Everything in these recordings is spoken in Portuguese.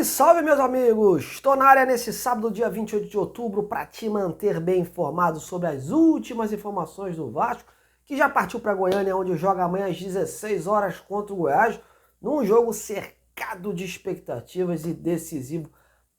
Salve, salve, meus amigos! Estou na área nesse sábado, dia 28 de outubro, para te manter bem informado sobre as últimas informações do Vasco, que já partiu para Goiânia, onde joga amanhã às 16 horas contra o Goiás, num jogo cercado de expectativas e decisivo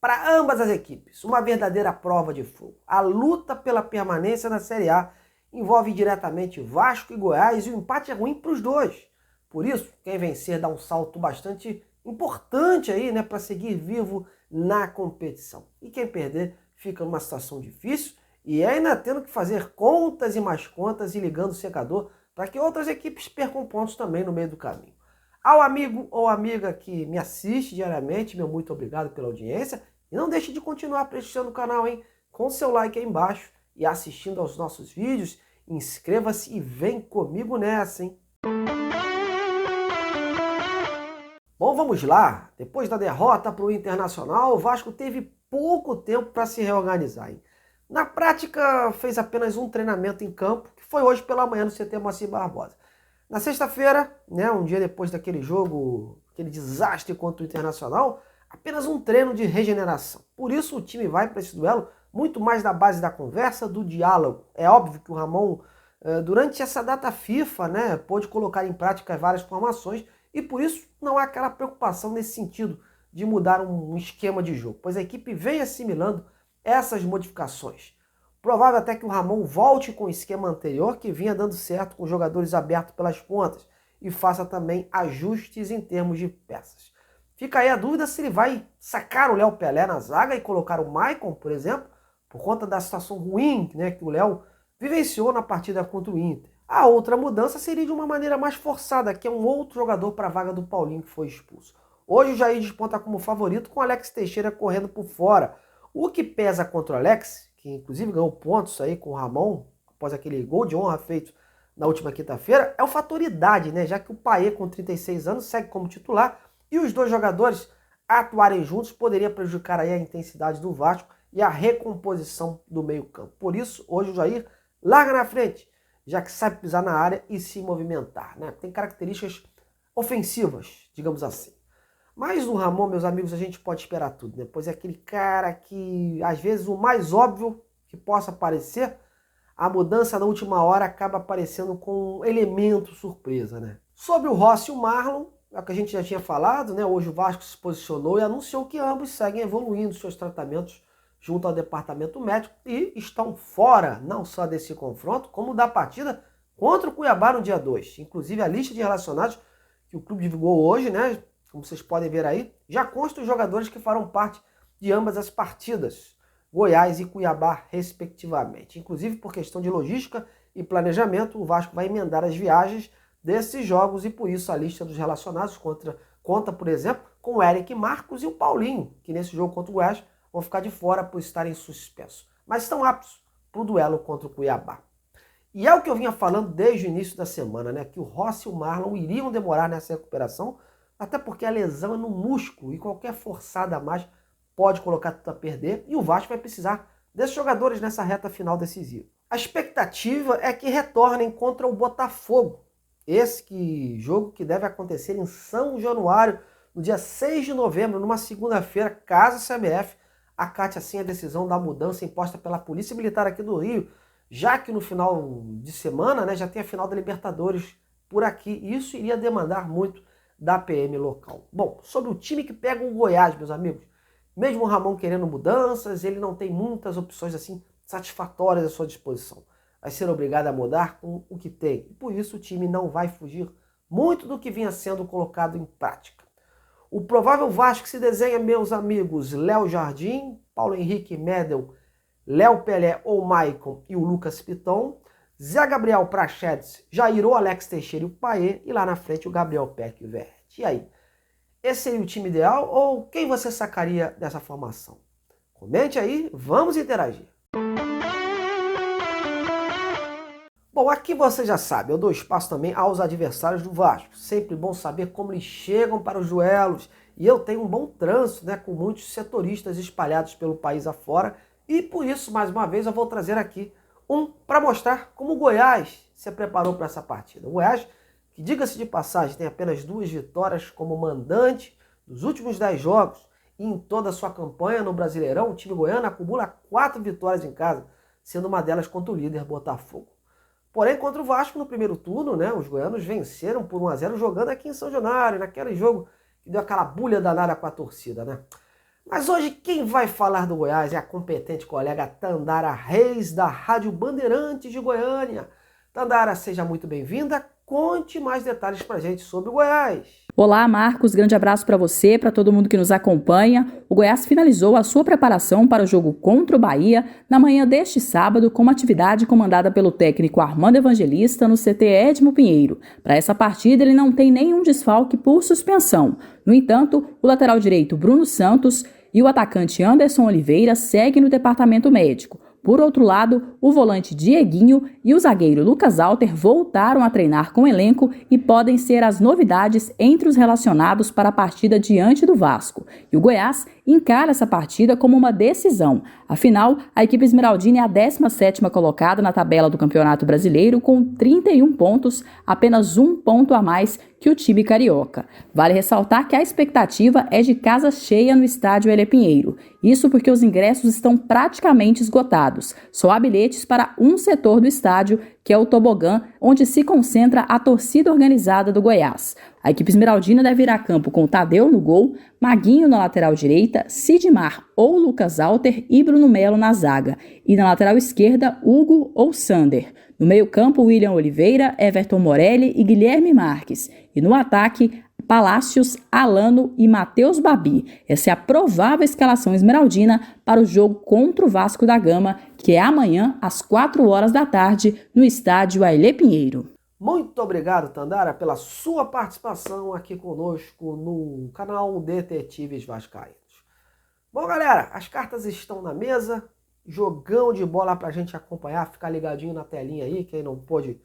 para ambas as equipes. Uma verdadeira prova de fogo. A luta pela permanência na Série A envolve diretamente Vasco e Goiás e o empate é ruim para os dois. Por isso, quem vencer dá um salto bastante importante aí, né, para seguir vivo na competição. E quem perder fica numa situação difícil e ainda tendo que fazer contas e mais contas e ligando o secador para que outras equipes percam pontos também no meio do caminho. Ao amigo ou amiga que me assiste diariamente, meu muito obrigado pela audiência e não deixe de continuar prestigiando o canal, hein, com seu like aí embaixo e assistindo aos nossos vídeos. Inscreva-se e vem comigo nessa, hein? Bom, vamos lá. Depois da derrota para o Internacional, o Vasco teve pouco tempo para se reorganizar, hein? Na prática, fez apenas um treinamento em campo, que foi hoje pela manhã no CT Moacir Barbosa. Na sexta-feira, né, um dia depois daquele jogo, aquele desastre contra o Internacional, apenas um treino de regeneração. Por isso o time vai para esse duelo muito mais da base da conversa, do diálogo. É óbvio que o Ramon, durante essa data FIFA, né, pôde colocar em prática várias formações, e por isso não há aquela preocupação nesse sentido de mudar um esquema de jogo, pois a equipe vem assimilando essas modificações. Provável até que o Ramon volte com o esquema anterior, que vinha dando certo com jogadores abertos pelas pontas, e faça também ajustes em termos de peças. Fica aí a dúvida se ele vai sacar o Léo Pelé na zaga e colocar o Maicon, por exemplo, por conta da situação ruim, né, que o Léo vivenciou na partida contra o Inter. A outra mudança seria de uma maneira mais forçada, que é um outro jogador para a vaga do Paulinho que foi expulso. Hoje o Jair desponta como favorito com o Alex Teixeira correndo por fora. O que pesa contra o Alex, que inclusive ganhou pontos aí com o Ramon, após aquele gol de honra feito na última quinta-feira, é o fator idade, né? Já que o Payet com 36 anos segue como titular e os dois jogadores atuarem juntos poderia prejudicar aí a intensidade do Vasco e a recomposição do meio-campo. Por isso, hoje o Jair larga na frente, já que sabe pisar na área e se movimentar, né? Tem características ofensivas, digamos assim. Mas no Ramon, meus amigos, a gente pode esperar tudo, né? Pois é aquele cara que, às vezes, o mais óbvio que possa parecer, a mudança na última hora acaba aparecendo com um elemento surpresa, né? Sobre o Rossi e o Marlon, é o que a gente já tinha falado, né? Hoje o Vasco se posicionou e anunciou que ambos seguem evoluindo seus tratamentos junto ao departamento médico e estão fora não só desse confronto, como da partida contra o Cuiabá no dia 2. Inclusive a lista de relacionados que o clube divulgou hoje, né, como vocês podem ver aí, já consta os jogadores que farão parte de ambas as partidas, Goiás e Cuiabá respectivamente. Inclusive por questão de logística e planejamento, o Vasco vai emendar as viagens desses jogos e por isso a lista dos relacionados conta, por exemplo, com o Eric Marcos e o Paulinho, que nesse jogo contra o Goiás vão ficar de fora por estarem suspensos, mas estão aptos para o duelo contra o Cuiabá. E é o que eu vinha falando desde o início da semana, né? Que o Rossi e o Marlon iriam demorar nessa recuperação, até porque a lesão é no músculo e qualquer forçada a mais pode colocar tudo a perder e o Vasco vai precisar desses jogadores nessa reta final decisiva. A expectativa é que retornem contra o Botafogo, jogo que deve acontecer em São Januário, no dia 6 de novembro, numa segunda-feira, caso a CBF acate assim a decisão da mudança imposta pela Polícia Militar aqui do Rio, já que no final de semana, né, já tem a final da Libertadores por aqui, e isso iria demandar muito da PM local. Bom, sobre o time que pega o Goiás, meus amigos, mesmo o Ramon querendo mudanças, ele não tem muitas opções assim satisfatórias à sua disposição. Vai ser obrigado a mudar com o que tem, e por isso o time não vai fugir muito do que vinha sendo colocado em prática. O provável Vasco se desenha, meus amigos, Léo Jardim, Paulo Henrique Medel, Léo Pelé ou Maicon e o Lucas Piton, Zé Gabriel Praxedes, Jair ou Alex Teixeira e o Payet, e lá na frente o Gabriel Peck e o Verratti. E aí, esse seria o time ideal ou quem você sacaria dessa formação? Comente aí, vamos interagir. Bom, aqui você já sabe, eu dou espaço também aos adversários do Vasco. Sempre bom saber como eles chegam para os duelos. E eu tenho um bom trânsito, né, com muitos setoristas espalhados pelo país afora. E por isso, mais uma vez, eu vou trazer aqui para mostrar como o Goiás se preparou para essa partida. O Goiás, que diga-se de passagem, tem apenas 2 vitórias como mandante dos últimos 10 jogos E em toda a sua campanha no Brasileirão, o time goiano acumula 4 vitórias em casa, sendo uma delas contra o líder Botafogo. Porém, contra o Vasco no primeiro turno, né, os goianos venceram por 1-0 jogando aqui em São Januário, naquele jogo que deu aquela bulha danada com a torcida, né? Mas hoje quem vai falar do Goiás é a competente colega Tandara Reis, da Rádio Bandeirantes de Goiânia. Tandara, seja muito bem-vinda. Conte mais detalhes pra gente sobre o Goiás. Olá, Marcos. Grande abraço para você, para todo mundo que nos acompanha. O Goiás finalizou a sua preparação para o jogo contra o Bahia na manhã deste sábado com uma atividade comandada pelo técnico Armando Evangelista no CT Edmo Pinheiro. Para essa partida, ele não tem nenhum desfalque por suspensão. No entanto, o lateral direito Bruno Santos e o atacante Anderson Oliveira seguem no departamento médico. Por outro lado, o volante Dieguinho e o zagueiro Lucas Alter voltaram a treinar com o elenco e podem ser as novidades entre os relacionados para a partida diante do Vasco. E o Goiás encara essa partida como uma decisão. Afinal, a equipe esmeraldina é a 17ª colocada na tabela do Campeonato Brasileiro com 31 pontos, apenas 1 ponto a mais que o time carioca. Vale ressaltar que a expectativa é de casa cheia no estádio Hélio Pinheiro. Isso porque os ingressos estão praticamente esgotados. Só há bilhetes para um setor do estádio, que é o tobogã, onde se concentra a torcida organizada do Goiás. A equipe esmeraldina deve ir a campo com Tadeu no gol, Maguinho na lateral direita, Sidmar ou Lucas Alter e Bruno Melo na zaga. E na lateral esquerda, Hugo ou Sander. No meio-campo, William Oliveira, Everton Morelli e Guilherme Marques. E no ataque, Palácios, Alano e Matheus Babi. Essa é a provável escalação esmeraldina para o jogo contra o Vasco da Gama, que é amanhã às 4 horas da tarde no estádio Ailê Pinheiro. Muito obrigado, Tandara, pela sua participação aqui conosco no canal Detetives Vascaínos. Bom, galera, as cartas estão na mesa, jogão de bola pra gente acompanhar, ficar ligadinho na telinha aí, quem não pôde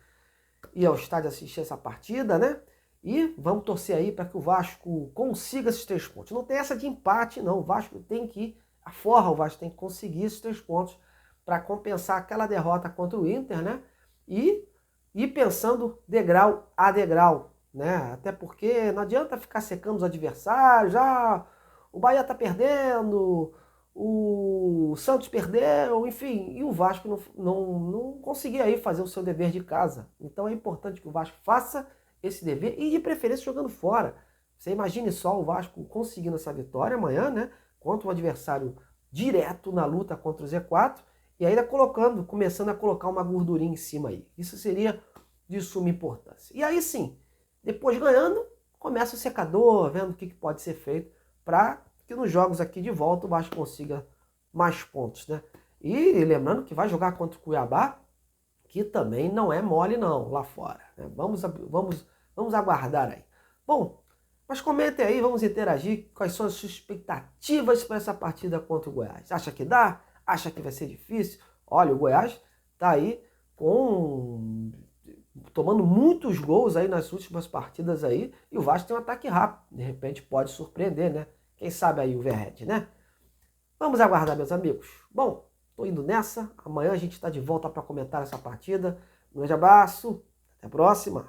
ir ao estádio assistir essa partida, né? E vamos torcer aí para que o Vasco consiga esses 3 pontos. Não tem essa de empate, não. O Vasco tem que ir à forra, o Vasco tem que conseguir esses 3 pontos para compensar aquela derrota contra o Inter, né? E ir pensando degrau a degrau, né? Até porque não adianta ficar secando os adversários. O Bahia tá perdendo, o Santos perdeu, enfim, e o Vasco não conseguia aí fazer o seu dever de casa. Então é importante que o Vasco faça esse dever e de preferência jogando fora. Você imagine só o Vasco conseguindo essa vitória amanhã, né? Contra um adversário direto na luta contra o Z4 e ainda começando a colocar uma gordurinha em cima aí. Isso seria de suma importância. E aí sim, depois ganhando, começa o secador, vendo o que pode ser feito para que nos jogos aqui de volta o Vasco consiga mais pontos, né? E lembrando que vai jogar contra o Cuiabá, que também não é mole não, lá fora, né? Vamos aguardar aí. Bom, mas comentem aí, vamos interagir, quais são as suas expectativas para essa partida contra o Goiás. Acha que dá? Acha que vai ser difícil? Olha, o Goiás tá aí tomando muitos gols aí nas últimas partidas aí, e o Vasco tem um ataque rápido, de repente pode surpreender, né? Quem sabe aí o Verred, né? Vamos aguardar, meus amigos. Bom, tô indo nessa. Amanhã a gente está de volta para comentar essa partida. Um grande abraço. Até a próxima.